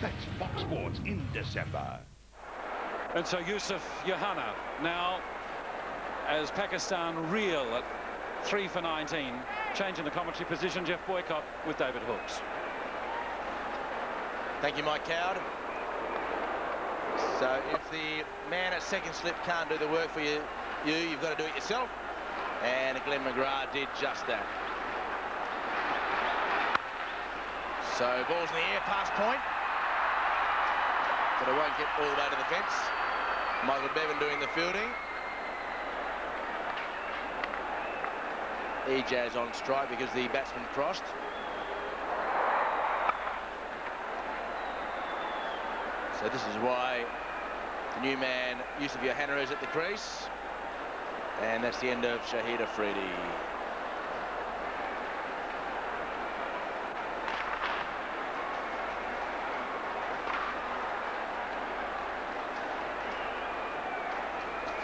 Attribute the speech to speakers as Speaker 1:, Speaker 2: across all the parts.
Speaker 1: That's Fox Sports in December.
Speaker 2: And so Yusuf Yohana now, as Pakistan reel at 3 for 19, changing the commentary position. Jeff Boycott with David Hooks.
Speaker 3: Thank you, Mike Cowd. So if the man at second slip can't do the work for you, you've got to do it yourself. And Glenn McGrath did just that. So ball's in the air past point. But it won't get all the way to the fence. Michael Bevan doing the fielding. Ejaz on strike because the batsman crossed. So this is why the new man, Yusuf Yohana, is at the crease. And that's the end of Shahid Afridi.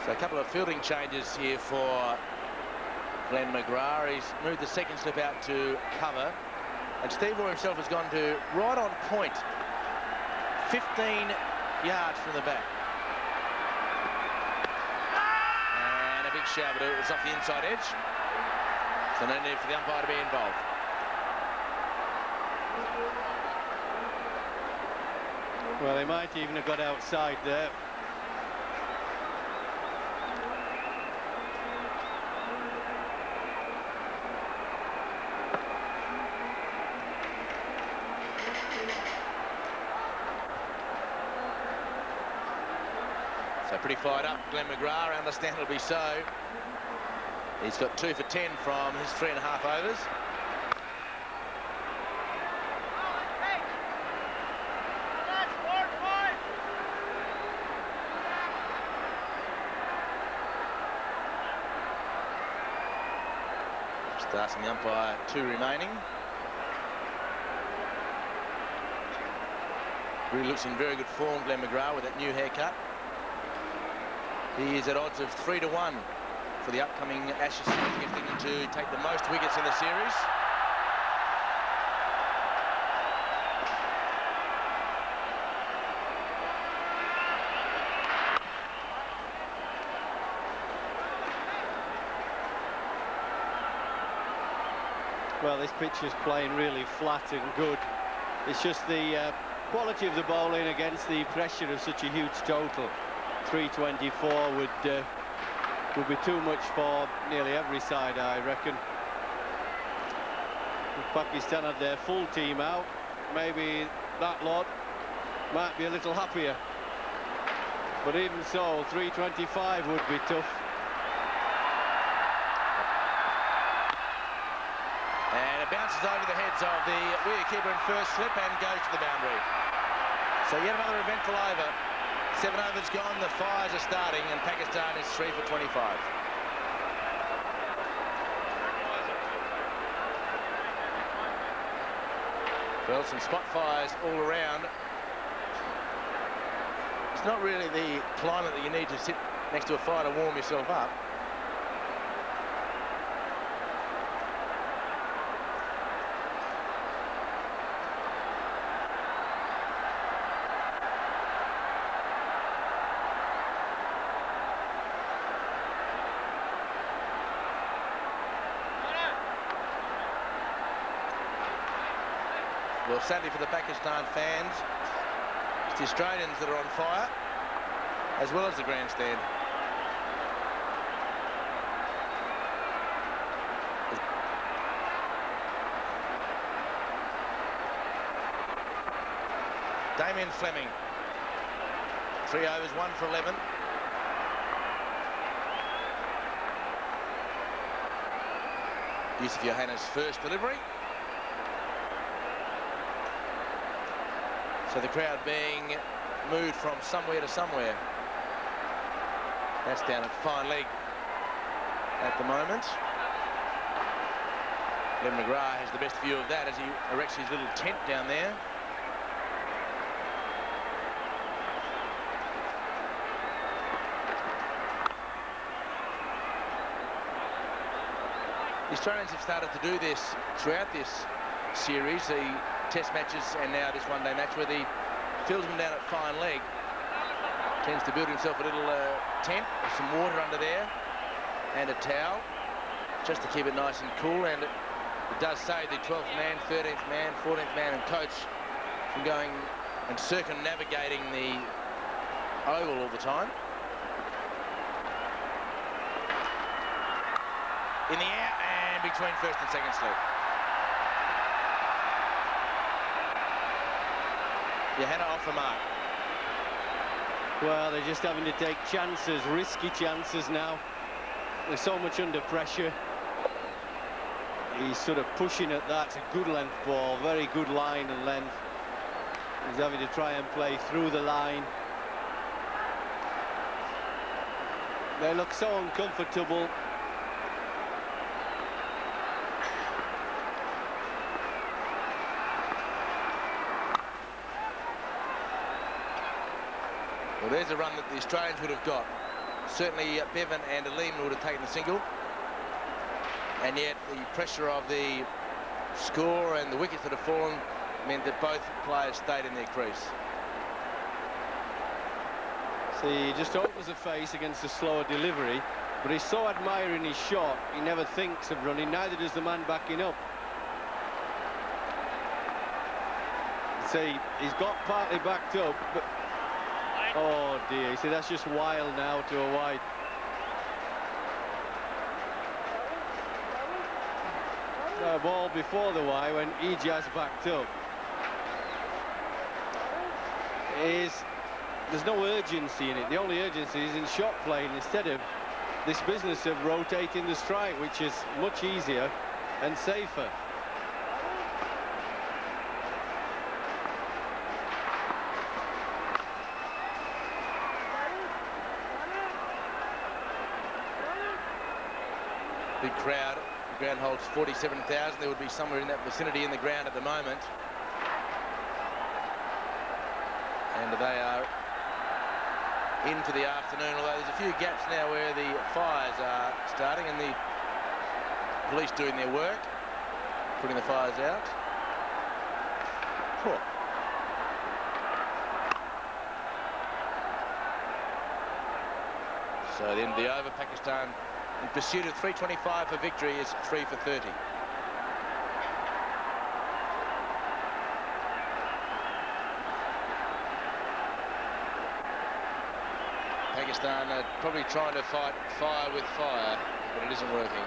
Speaker 3: So a couple of fielding changes here for Glenn McGrath. He's moved the second slip out to cover. And Steve Waugh himself has gone to right on point, 15 yards from the back. And a big shout, but it was off the inside edge. So no need for the umpire to be involved.
Speaker 4: Well, they might even have got outside there.
Speaker 3: So pretty fired up, Glenn McGrath, understandably so. He's got 2 for 10 from his 3.5 overs. Just asking the umpire, 2 remaining. Really looks in very good form, Glenn McGrath, with that new haircut. He is at odds of 3 to 1 for the upcoming Ashes series against England to take the most wickets in the series.
Speaker 4: Well, this pitch is playing really flat and good. It's just the quality of the bowling against the pressure of such a huge total. 324 would be too much for nearly every side, I reckon. If Pakistan had their full team out, maybe that lot might be a little happier. But even so, 325 would be tough.
Speaker 3: And it bounces over the heads of the wicketkeeper in first slip and goes to the boundary. So yet another eventful over. 7 overs gone, the fires are starting, and Pakistan is 3 for 25. Well, some spot fires all around. It's not really the climate that you need to sit next to a fire to warm yourself up. Well, sadly for the Pakistan fans, it's the Australians that are on fire, as well as the grandstand. Damien Fleming, 3 overs, 1 for 11. Yusuf Yohana's first delivery. So the crowd being moved from somewhere to somewhere. That's down at fine leg at the moment. Glenn McGrath has the best view of that as he erects his little tent down there. The Australians have started to do this throughout this series, the test matches and now this one-day match, where the fieldsman down at fine leg tends to build himself a little tent with some water under there and a towel just to keep it nice and cool. And it does save the 12th man, 13th man, 14th man and coach from going and circumnavigating the oval all the time. In the air and between first and second slip. Johanna off the mark.
Speaker 4: Well, they're just having to take chances, risky chances now. They're so much under pressure. He's sort of pushing at that. It's a good length ball, very good line and length. He's having to try and play through the line. They look so uncomfortable.
Speaker 3: Well, there's a run that the Australians would have got. Certainly Bevan and Aleem would have taken the single. And yet the pressure of the score and the wickets that have fallen meant that both players stayed in their crease.
Speaker 4: See, he just opens the face against a slower delivery, but he's so admiring his shot, he never thinks of running, neither does the man backing up. See, he's got partly backed up, but oh dear, see, that's just wild now to a wide. The ball before the wide when Ijaz backed up. There's no urgency in it. The only urgency is in shot playing instead of this business of rotating the strike, which is much easier and safer.
Speaker 3: Big crowd. The ground holds 47,000. There would be somewhere in that vicinity in the ground at the moment. And they are into the afternoon, although there's a few gaps now where the fires are starting and the police doing their work, putting the fires out. Cool. So then the over, Pakistan in pursuit of 325 for victory is 3 for 30. Pakistan are probably trying to fight fire with fire, but it isn't working.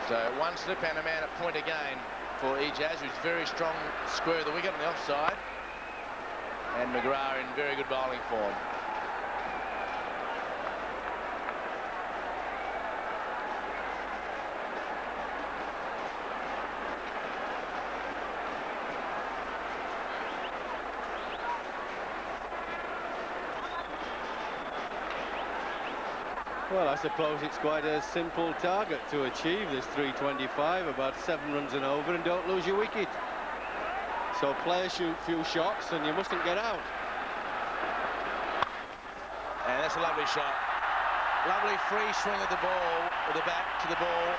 Speaker 3: So one slip and a man at point again for Ijaz, who's very strong square of the wicket on the offside. And McGrath in very good bowling form.
Speaker 4: Well, I suppose it's quite a simple target to achieve, this 325, about 7 runs and over, and don't lose your wicket. So play a few shots and you mustn't get out.
Speaker 3: And that's a lovely shot. Lovely free swing of the ball, with the bat to the ball.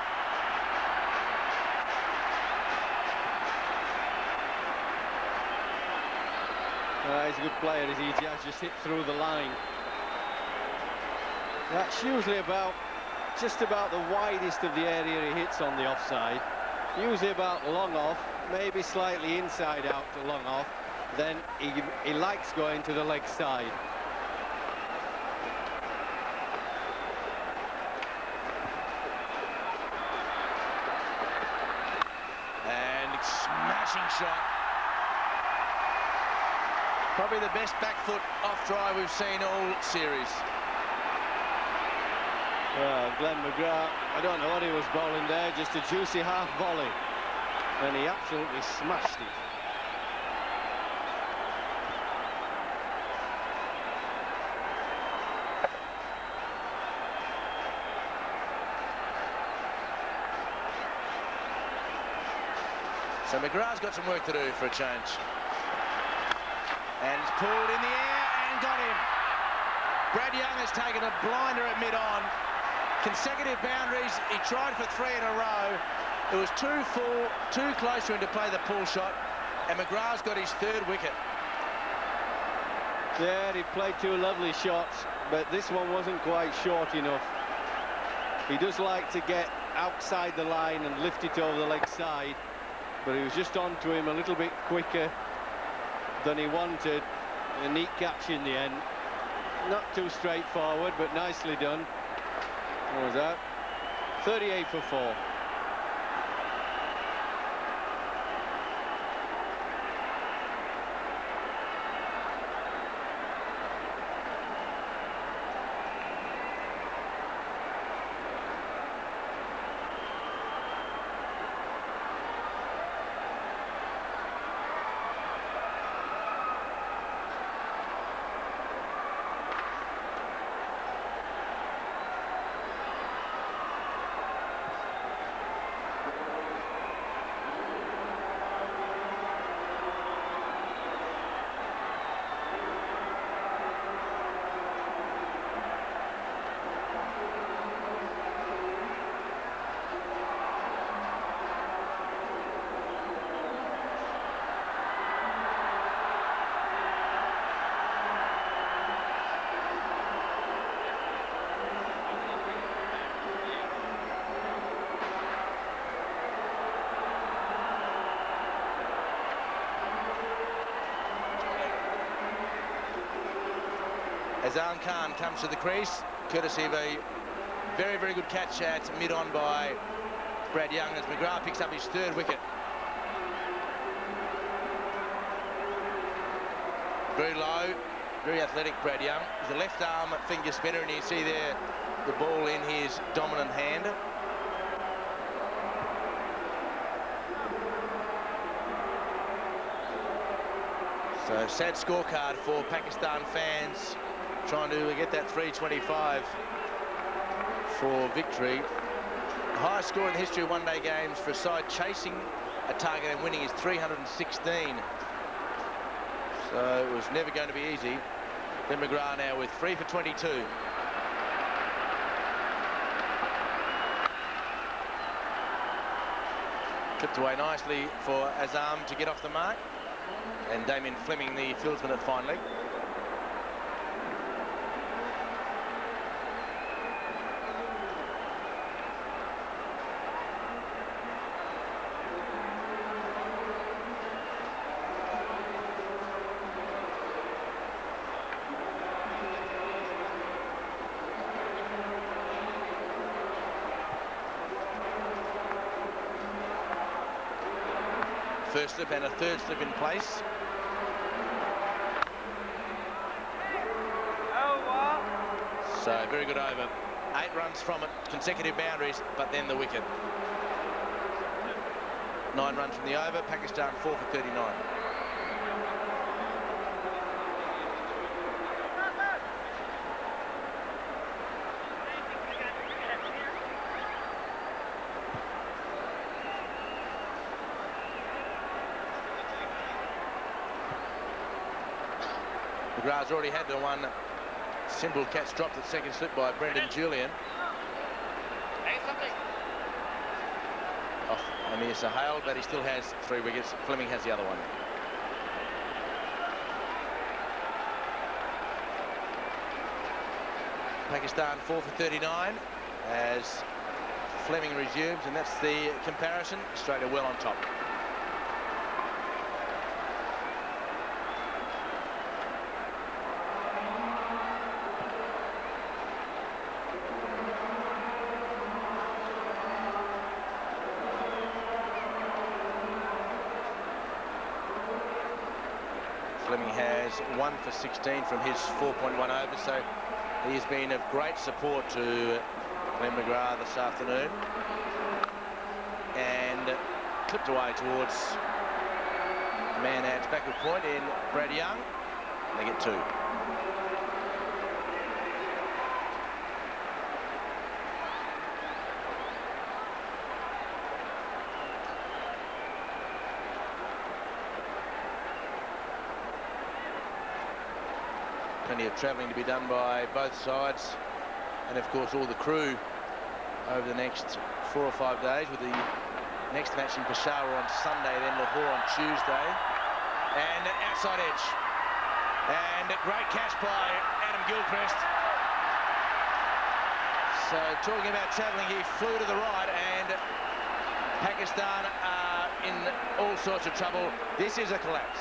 Speaker 4: He's a good player, as he just hit through the line. That's usually just about the widest of the area he hits on the offside. Usually about long off, maybe slightly inside out to long off. Then he likes going to the leg side.
Speaker 3: And smashing shot. Probably the best back foot off drive we've seen all series.
Speaker 4: Well, Glenn McGrath, I don't know what he was bowling there, just a juicy half volley. And he absolutely smashed it.
Speaker 3: So McGrath's got some work to do for a change. And it's pulled in the air and got him. Brad Young has taken a blinder at mid-on. Consecutive boundaries. He tried for 3 in a row. It was too full, too close for him to play the pull shot. And McGrath's got his 3rd wicket.
Speaker 4: Yeah, he played 2 lovely shots, but this one wasn't quite short enough. He does like to get outside the line and lift it over the leg side, but he was just onto him a little bit quicker than he wanted. A neat catch in the end. Not too straightforward, but nicely done. What was that? 38 for 4.
Speaker 3: Azam Khan comes to the crease, courtesy of a very, very good catch at mid-on by Brad Young as McGrath picks up his 3rd wicket. Very low, very athletic Brad Young. He's a left arm finger spinner, and you see there the ball in his dominant hand. So sad scorecard for Pakistan fans, trying to get that 325 for victory. The highest score in the history of one-day games for a side chasing a target and winning is 316. So it was never going to be easy. Then McGrath now with 3 for 22. Clipped away nicely for Azam to get off the mark. And Damien Fleming, the fieldsman at fine leg. First slip and a 3rd slip in place. So very good over. 8 runs from it, consecutive boundaries, but then the wicket. 9 runs from the over, Pakistan 4 for 39. McGrath's already had the one simple catch dropped at 2nd slip by Brendan Julian. Off Amir Sohail, but he still has 3 wickets. Fleming has the other one. Pakistan 4 for 39 as Fleming resumes, and that's the comparison. Australia well on top. Fleming has 1 for 16 from his 4.1 over, so he has been of great support to Glenn McGrath this afternoon. And clipped away towards man-ad's backward point in Brad Young. They get 2. Plenty of travelling to be done by both sides, and of course all the crew over the next 4 or 5 days, with the next match in Peshawar on Sunday, then Lahore on Tuesday. And outside edge, and great catch by Adam Gilchrist. So talking about travelling, he flew to the right, and Pakistan are in all sorts of trouble. This is a collapse.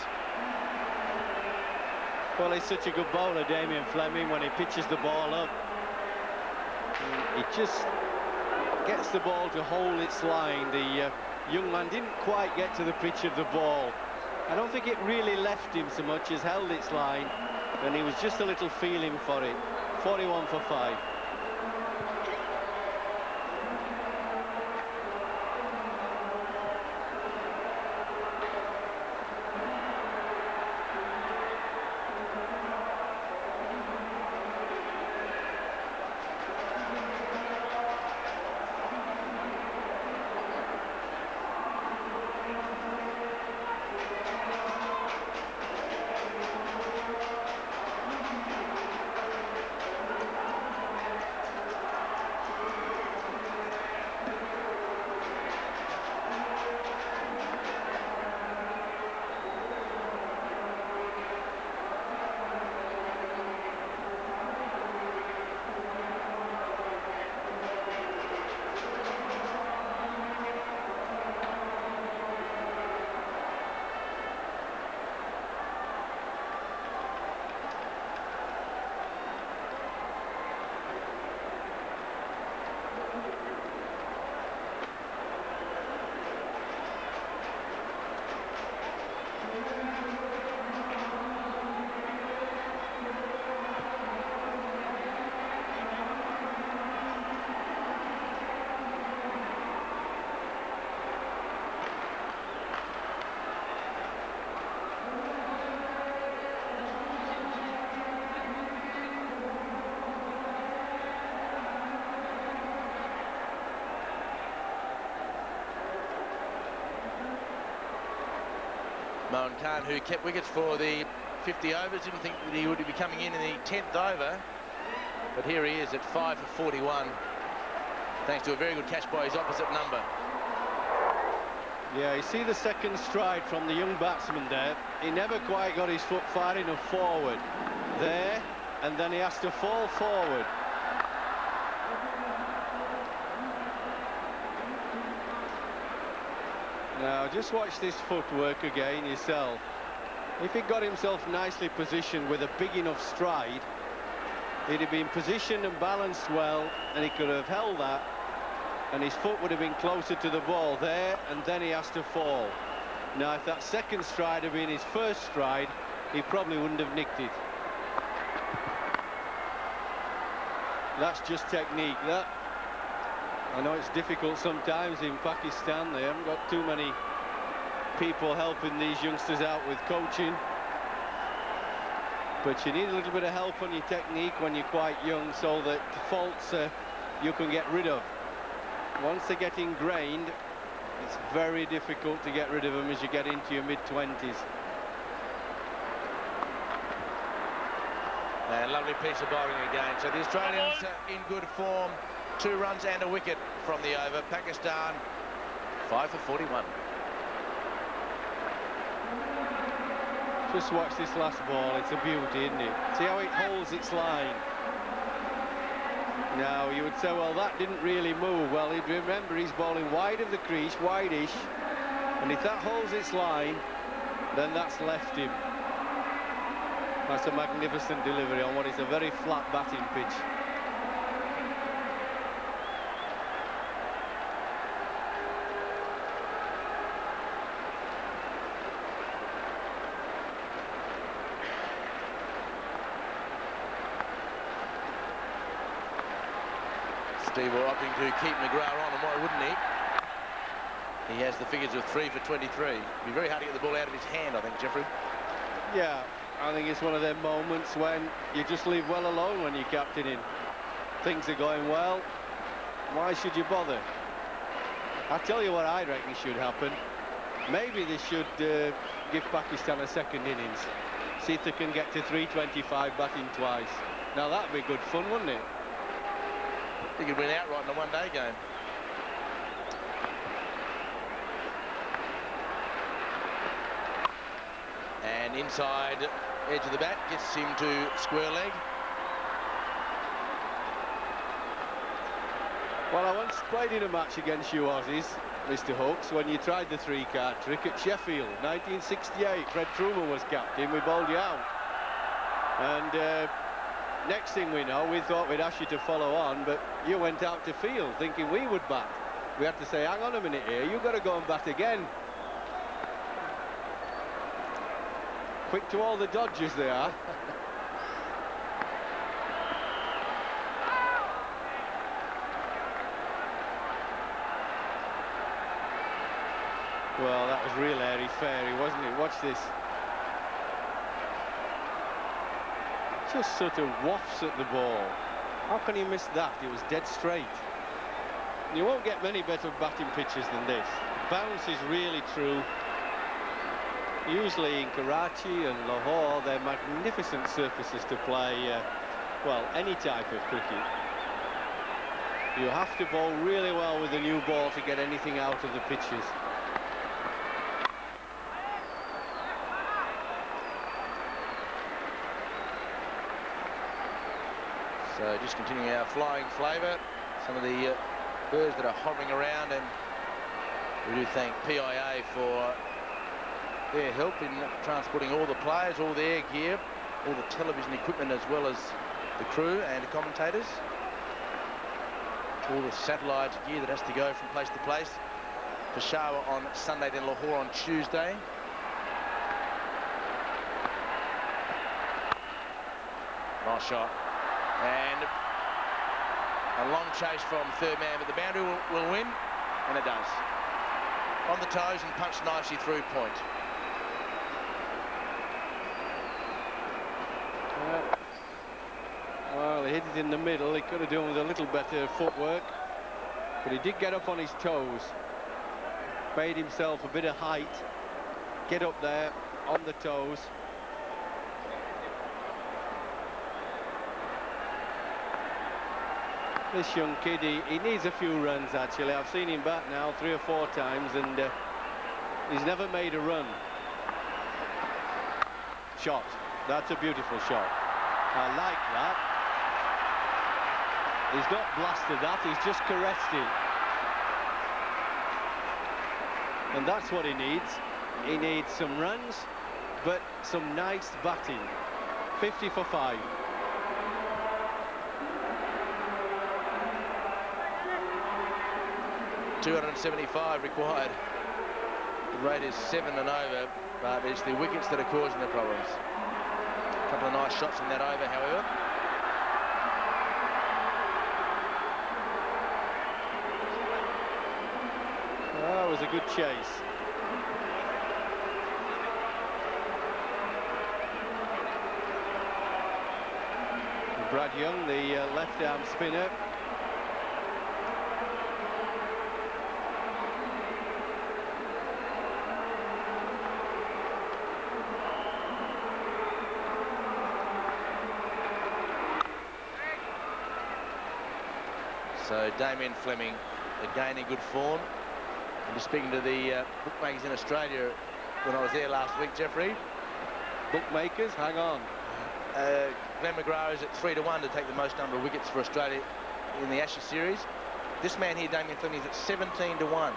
Speaker 4: Well, he's such a good bowler, Damien Fleming, when he pitches the ball up. He just gets the ball to hold its line. The young man didn't quite get to the pitch of the ball. I don't think it really left him so much as held its line, and he was just a little feeling for it. 41 for 5.
Speaker 3: Mohan Khan, who kept wickets for the 50 overs, didn't think that he would be coming in the 10th over. But here he is at 5 for 41, thanks to a very good catch by his opposite number.
Speaker 4: Yeah, you see the second stride from the young batsman there. He never quite got his foot far enough forward there, and then he has to fall forward. Now, just watch this footwork again yourself. If he got himself nicely positioned with a big enough stride, he'd have been positioned and balanced well, and he could have held that, and his foot would have been closer to the ball there, and then he has to fall. Now, if that second stride had been his first stride, he probably wouldn't have nicked it. That's just technique, that. I know it's difficult sometimes in Pakistan. They haven't got too many people helping these youngsters out with coaching. But you need a little bit of help on your technique when you're quite young, so that faults you can get rid of. Once they get ingrained, it's very difficult to get rid of them as you get into your mid-20s.
Speaker 3: And lovely piece of bowling again. So the Australians in good form. 2 runs and a wicket from the over. Pakistan 5 for 41.
Speaker 4: Just watch this last ball. It's a beauty, isn't it? See how it holds its line. Now, you would say, well, that didn't really move. Well, you'd remember he's bowling wide of the crease, wide-ish. And if that holds its line, then that's left him. That's a magnificent delivery on what is a very flat batting pitch.
Speaker 3: Steve Orr opting to keep McGrath on, and why wouldn't he? He has the figures of 3 for 23. It'd be very hard to get the ball out of his hand, I think, Jeffrey.
Speaker 4: Yeah, I think it's one of them moments when you just leave well alone when you're captaining. Things are going well. Why should you bother? I'll tell you what I reckon should happen. Maybe they should give Pakistan a second innings. See if they can get to 325 batting twice. Now that'd be good fun, wouldn't it?
Speaker 3: They could win outright in a one-day game. And inside edge of the bat gets him to square leg.
Speaker 4: Well, I once played in a match against you Aussies, Mr. Hooks, when you tried the three-card trick at Sheffield, 1968. Fred Truman was captain, we bowled you out. And next thing we know, we thought we'd ask you to follow on, but you went out to field thinking we would bat. We had to say, hang on a minute here, you've got to go and bat again. Quick to all the dodges they are. Well, that was real airy-fairy, wasn't it? Watch this. Just sort of wafts at the ball. How can he miss that? It was dead straight. You won't get many better batting pitches than this. Bounce is really true. Usually in Karachi and Lahore, they're magnificent surfaces to play, well, any type of cricket. You have to bowl really well with the new ball to get anything out of the pitches.
Speaker 3: So just continuing our flying flavour, some of the birds that are hovering around, and we do thank PIA for their help in transporting all the players, all their gear, all the television equipment, as well as the crew and the commentators. All the satellite gear that has to go from place to place. Peshawar on Sunday, then Lahore on Tuesday. Nice shot. And a long chase from third man, but the boundary will win, and it does. On the toes and punched nicely through point.
Speaker 4: Well, he hit it in the middle. He could have done with a little better footwork, but he did get up on his toes. Made himself a bit of height. Get up there on the toes. This young kid, he needs a few runs, actually. I've seen him bat now 3 or 4 times, and he's never made a run. Shot. That's a beautiful shot. I like that. He's not blasted that, he's just caressed it. And that's what he needs. He needs some runs, but some nice batting. 50 for 5. .275 required. The rate is 7 and over, but it's the wickets that are causing the problems. A couple of nice shots in that over, however. That was a good chase. Brad Young, the left-arm spinner. So Damien Fleming again in good form. I'm just speaking to the bookmakers in Australia when I was there last week, Jeffrey. Bookmakers, hang on. Glenn McGrath is at 3-1 to take the most number of wickets for Australia in the Ashes series. This man here, Damien Fleming, is at 17-1.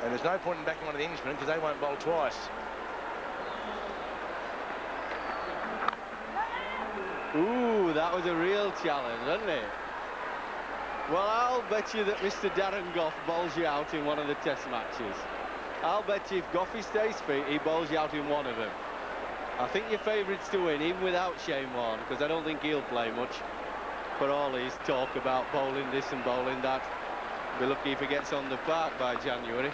Speaker 4: And there's no point in backing one of the Englishmen because they won't bowl twice. Ooh, that was a real challenge, wasn't it? Well, I'll bet you that Mr. Darren Gough bowls you out in one of the test matches. I'll bet you if Goughy stays fit, he bowls you out in one of them. I think your favourites to win, even without Shane Warne, because I don't think he'll play much. for all his talk about bowling this and bowling that. Be lucky if he gets on the park by January.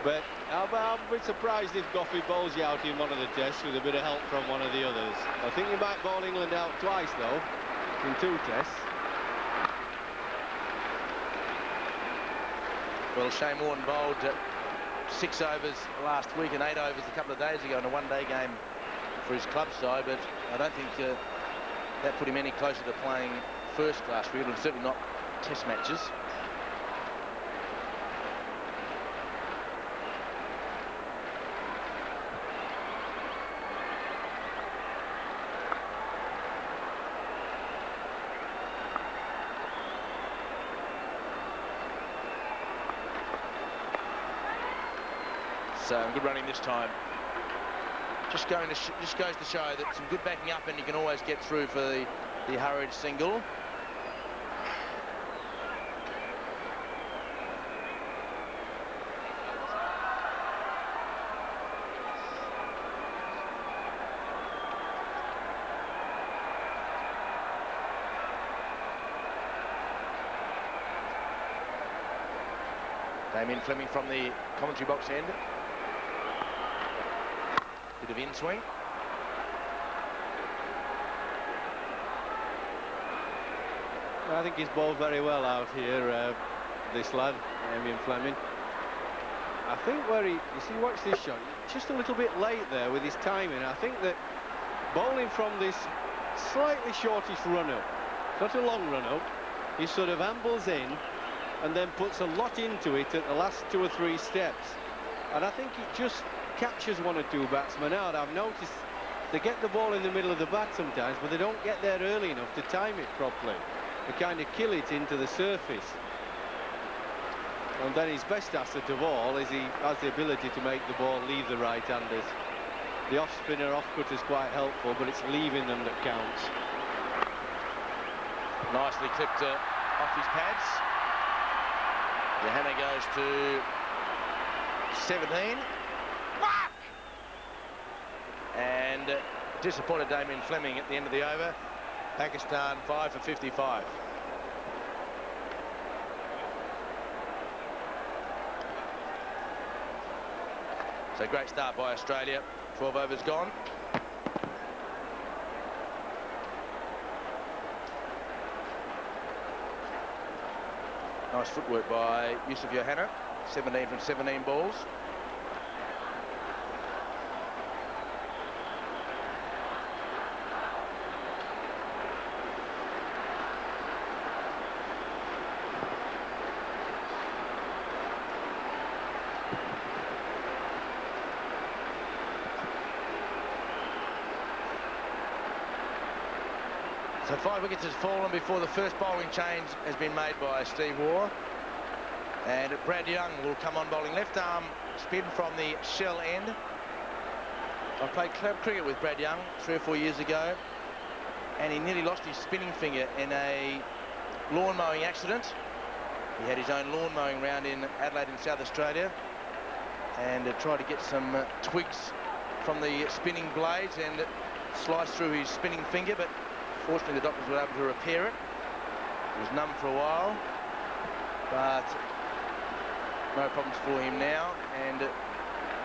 Speaker 4: But I'll be surprised if Goffey bowls you out in one of the tests with a bit of help from one of the others. I think he might bowl England out twice, though, in 2 tests.
Speaker 3: Well, Shane Warne bowled 6 overs last week and 8 overs a couple of days ago in a one-day game for his club side, but I don't think that put him any closer to playing first-class cricket, and certainly not test matches. So good running this time. Just goes to show that some good backing up and you can always get through for the hurried single. Damien Fleming from the commentary box end. Bit of in-swing.
Speaker 4: I think he's bowled very well out here, this lad, Damien Fleming. I think where you see, watch this shot, just a little bit late there with his timing. I think that bowling from this slightly shortish run-up, not a long run-up, he sort of ambles in and then puts a lot into it at the last 2 or 3 steps. And I think it just catches 1 or 2 batsmen out. I've noticed they get the ball in the middle of the bat sometimes, but they don't get there early enough to time it properly. They kind of kill it into the surface. And then his best asset of all is he has the ability to make the ball leave the right-handers. The off-spinner off-cut is quite helpful, but it's leaving them that counts.
Speaker 3: Nicely clipped off his pads. Johanna goes to 17. And disappointed Damien Fleming at the end of the over. Pakistan 5 for 55. So great start by Australia. 12 overs gone. Nice footwork by Yusuf Yohanna. 17 from 17 balls. So 5 wickets has fallen before the first bowling change has been made by Steve Waugh. And Brad Young will come on bowling left arm spin from the shell end. I played club cricket with Brad Young 3 or 4 years ago, and he nearly lost his spinning finger in a lawn mowing accident. He had his own lawn mowing round in Adelaide in South Australia, and tried to get some twigs from the spinning blades and slice through his spinning finger, but fortunately the doctors were able to repair it. It was numb for a while, but no problems for him now, and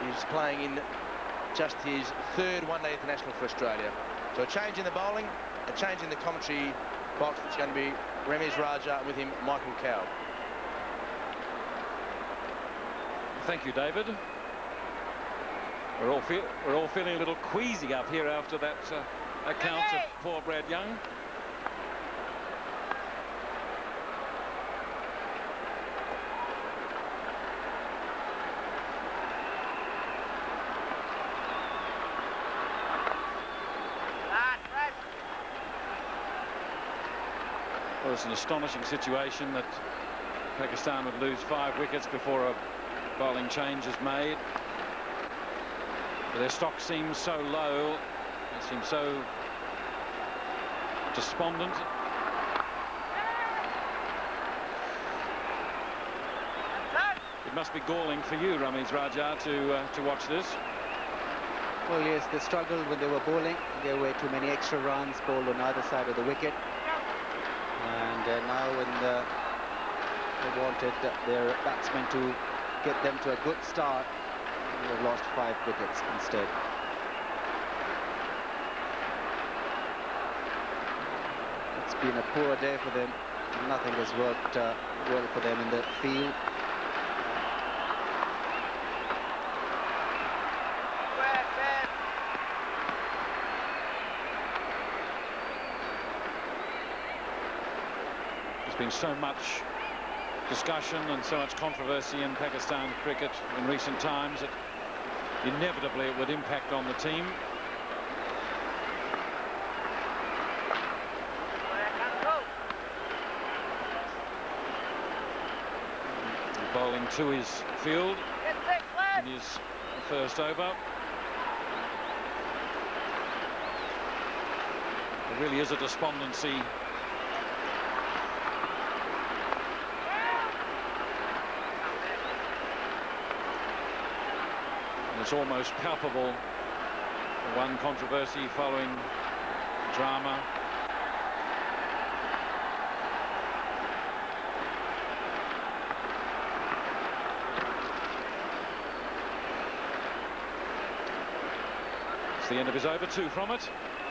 Speaker 3: he's playing in just his 3rd one-day international for Australia. So a change in the bowling, a change in the commentary box. It's going to be Ramiz Raja, with him Michael Cow.
Speaker 2: Thank you, David. We're all feeling a little queasy up here after that account of poor Brad Young. Well, it's an astonishing situation that Pakistan would lose 5 wickets before a bowling change is made. But their stock seems so low. They seem so despondent. It must be galling for you, Ramiz Raja, to watch this.
Speaker 5: Well, yes, they struggled when they were bowling. There were too many extra runs bowled on either side of the wicket. now when they wanted their batsmen to get them to a good start, they've lost 5 wickets instead. It's been a poor day for them. Nothing has worked well for them in the field.
Speaker 2: There's been so much discussion and so much controversy in Pakistan cricket in recent times that inevitably it would impact on the team. Bowling to his field in his first over. There really is a despondency . And it's almost palpable. One controversy following drama. It's the end of his over, 2 from it.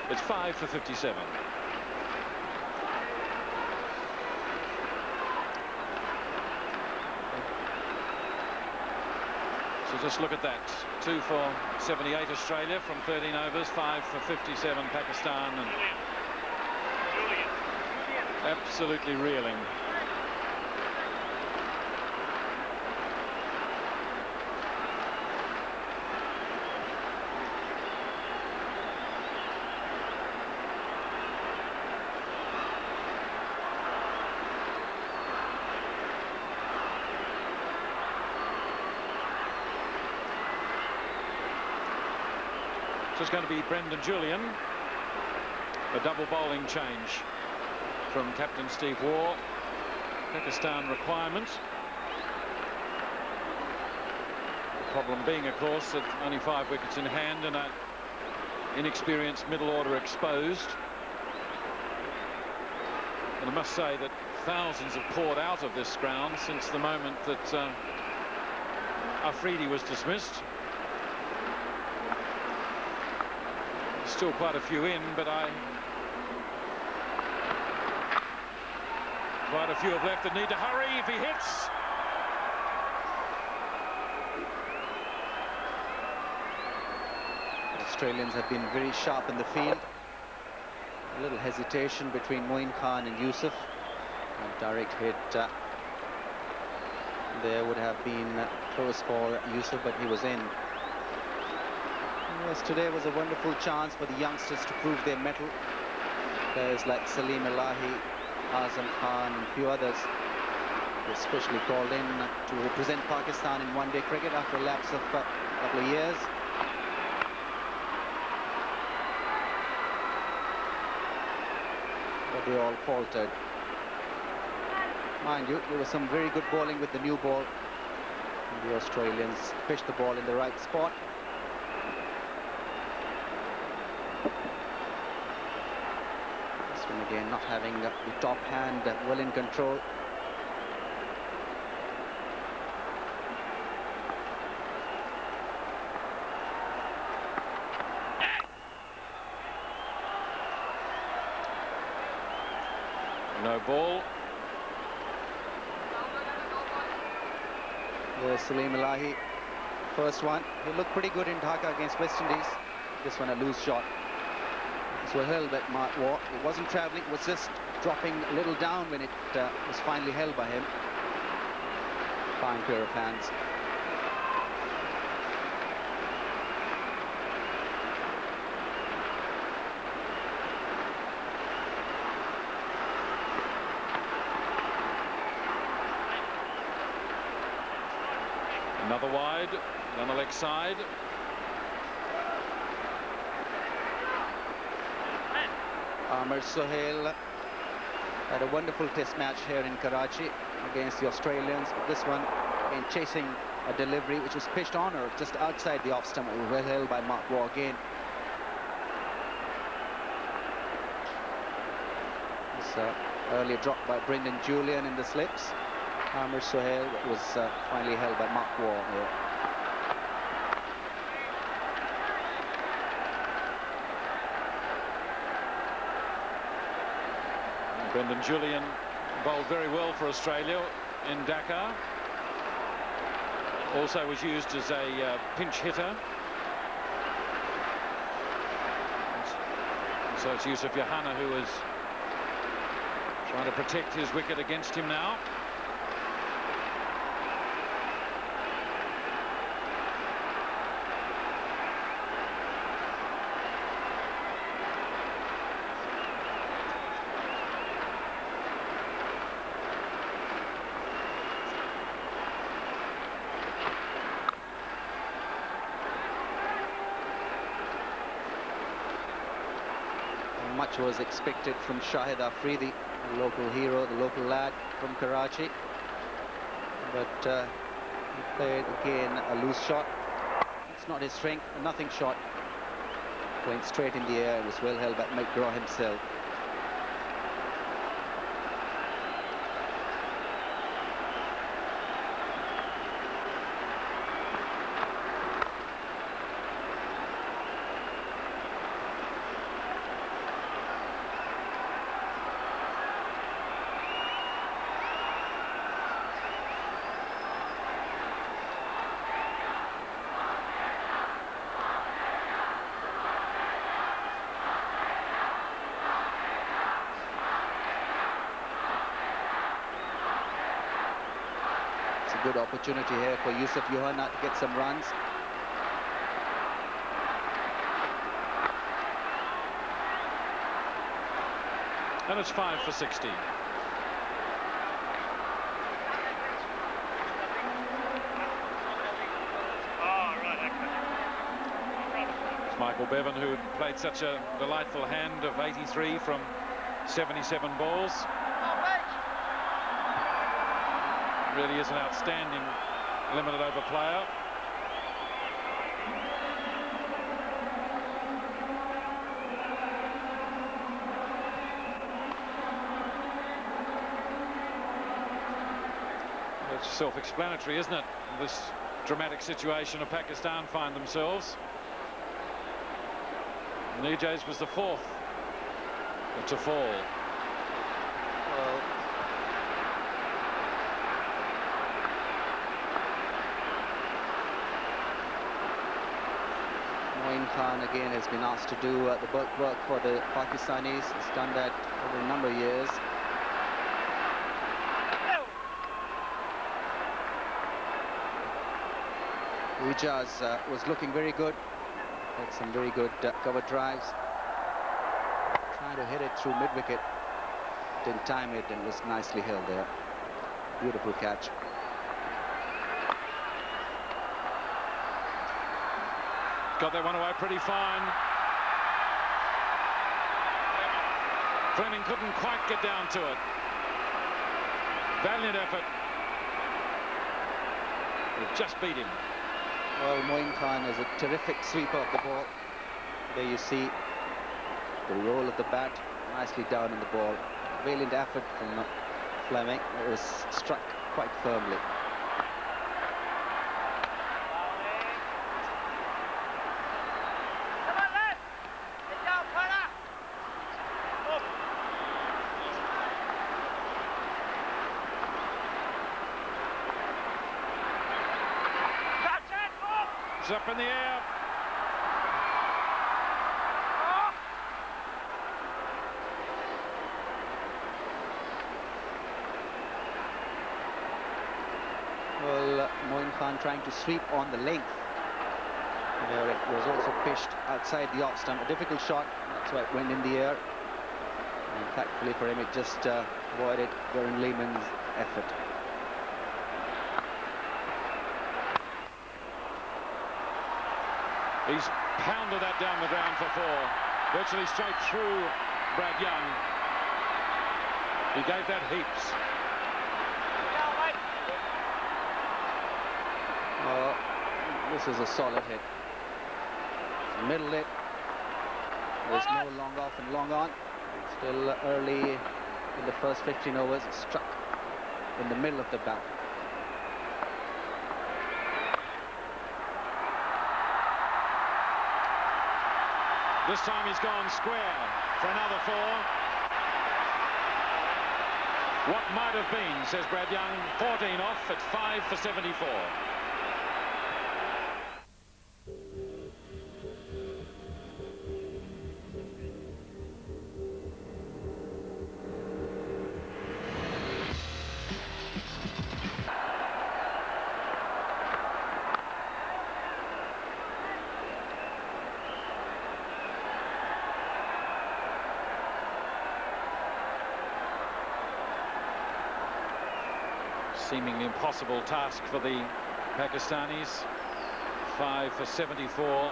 Speaker 2: It's 5 for 57. So just look at that. 2 for 78 Australia from 13 overs, 5 for 57 Pakistan, and absolutely reeling. So it's going to be Brendan Julian. A double bowling change from captain Steve Waugh. Pakistan requirement. The problem being, of course, that only 5 wickets in hand and an inexperienced middle order exposed. And I must say that thousands have poured out of this ground since the moment that Afridi was dismissed. Still quite a few in, but quite a few have left that need to hurry if he hits.
Speaker 5: The Australians have been very sharp in the field. A little hesitation between Moeen Khan and Yusuf. A direct hit there would have been close for Yusuf, but he was in. Yes, today was a wonderful chance for the youngsters to prove their mettle. Players like Salim Elahi, Azam Khan and a few others were especially called in to represent Pakistan in one-day cricket after a lapse of a couple of years. But they all faltered. Mind you, there was some very good bowling with the new ball. And the Australians pitched the ball in the right spot. Again, not having the top hand well in control.
Speaker 2: No ball.
Speaker 5: There's Salim Elahi. First one. He looked pretty good in Dhaka against West Indies. This one a loose shot. This was held by Mark Waugh. It wasn't travelling, it was just dropping a little down when it was finally held by him. Fine pair of hands.
Speaker 2: Another wide, on the leg side.
Speaker 5: Amar Sohail had a wonderful test match here in Karachi against the Australians. This one in chasing a delivery which was pitched on or just outside the off stump. It was well held by Mark Waugh again. This Earlier dropped by Brendan Julian in the slips. Amir Sohail was finally held by Mark Waugh here.
Speaker 2: Brendan Julian bowled very well for Australia in Dakar. Also was used as a pinch hitter. So it's Yusuf Yohana who is trying to protect his wicket against him now.
Speaker 5: Much was expected from Shahid Afridi, the local hero, the local lad from Karachi. But he played again a loose shot. It's not his strength, a nothing shot. Went straight in the air, it was well held by McGraw himself. Good opportunity here for Yusuf Yohana to get some runs.
Speaker 2: And it's 5 for 60. It's Michael Bevan, who played such a delightful hand of 83 from 77 balls. Really is an outstanding limited over player. It's self-explanatory, isn't it? This dramatic situation of Pakistan find themselves. Nijaz was the fourth to fall.
Speaker 5: Well, Moeen Khan again has been asked to do the bulk work for the Pakistanis. He's done that over a number of years. Ijaz was looking very good. Had some very good cover drives. Trying to hit it through mid-wicket. Didn't time it and was nicely held there. Beautiful catch.
Speaker 2: Got that one away pretty fine. Fleming couldn't quite get down to it. Valiant effort. It just beat him.
Speaker 5: Well, Moeen Khan is a terrific sweeper of the ball. There you see the roll of the bat, nicely down in the ball. Valiant effort from Fleming. It was struck quite firmly.
Speaker 2: It's up in the air.
Speaker 5: Well, Moeen Khan trying to sweep on the length. There it was also pitched outside the off stump. A difficult shot. That's why it went in the air. And thankfully for him, it just avoided Darren Lehman's effort.
Speaker 2: He's pounded that down the ground for four. Virtually straight through Brad Young. He gave that heaps.
Speaker 5: Oh, this is a solid hit. Middle hit. There's no long off and long on. Still early in the first 15 overs, struck in the middle of the bat.
Speaker 2: This time he's gone square for another 4. What might have been, says Brad Young, 14 off at 5 for 74. Seemingly impossible task for the Pakistanis. 5 for 74.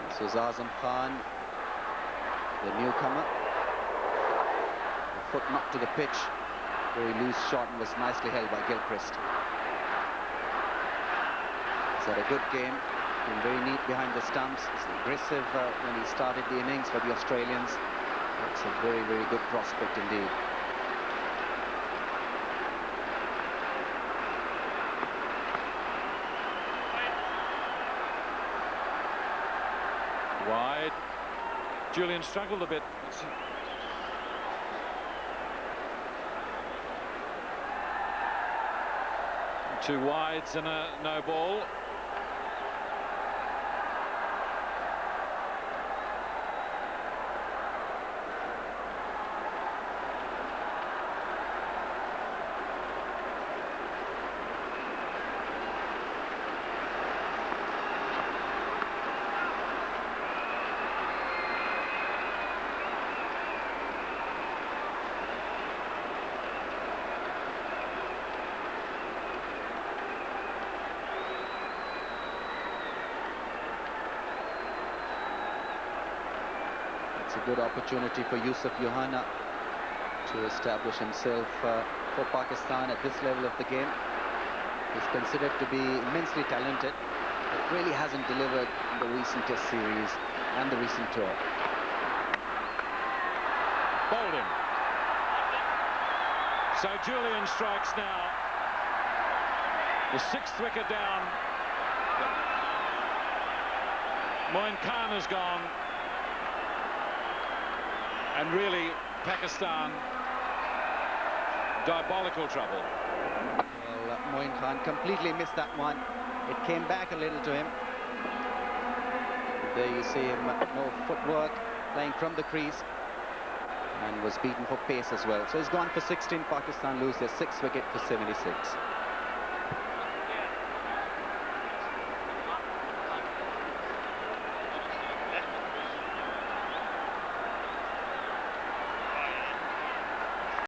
Speaker 5: This is Azam Khan, the newcomer. Foot knocked to the pitch, very loose shot, and was nicely held by Gilchrist. He's had a good game, been very neat behind the stumps. He's aggressive when he started the innings for the Australians. That's a very, very good prospect indeed.
Speaker 2: Wide. Julian struggled a bit. Two wides and a no ball.
Speaker 5: It's a good opportunity for Yusuf Yohana to establish himself for Pakistan at this level of the game. He's considered to be immensely talented, but really hasn't delivered in the recent Test series and the recent tour.
Speaker 2: Bowled him. So Julian strikes now. The 6th wicket down. Moin Khan has gone. And really, Pakistan, diabolical trouble.
Speaker 5: Well, Moin Khan completely missed that one. It came back a little to him. There you see him, no footwork, playing from the crease, and was beaten for pace as well. So he's gone for 16. Pakistan lose their 6th wicket for 76.